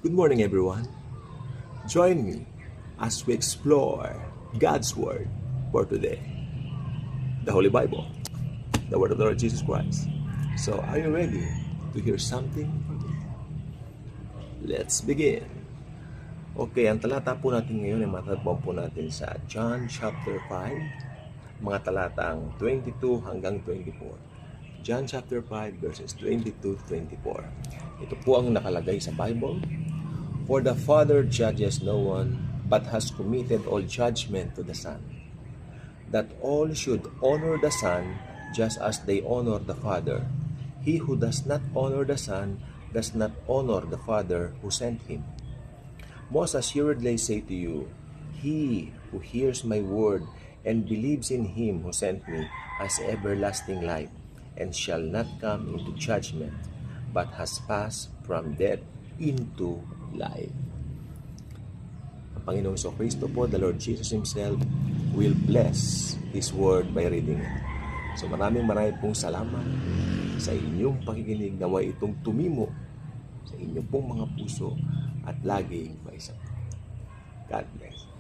Good morning, everyone. Join me as we explore God's Word for today, the Holy Bible, the Word of the Lord Jesus Christ. So, are you ready to hear something from me? Let's begin. Okay, ang talata po natin ngayon ay matatagpuan po natin sa John chapter 5, mga talatang 22 hanggang 24. John chapter 5 verses 22 to 24. Ito po ang nakalagay sa Bible. For the Father judges no one, but has committed all judgment to the Son, that all should honor the Son just as they honor the Father. He who does not honor the Son does not honor the Father who sent him. Most assuredly I say to you, he who hears my word and believes in him who sent me has everlasting life, and shall not come into judgment, but has passed from death into life. Ang Panginoong Kristo po, the Lord Jesus Himself, will bless His Word by reading it. So maraming pong salamat sa inyong pakikinig, naway itong tumimo sa inyong pong mga puso at laging may isang. God bless.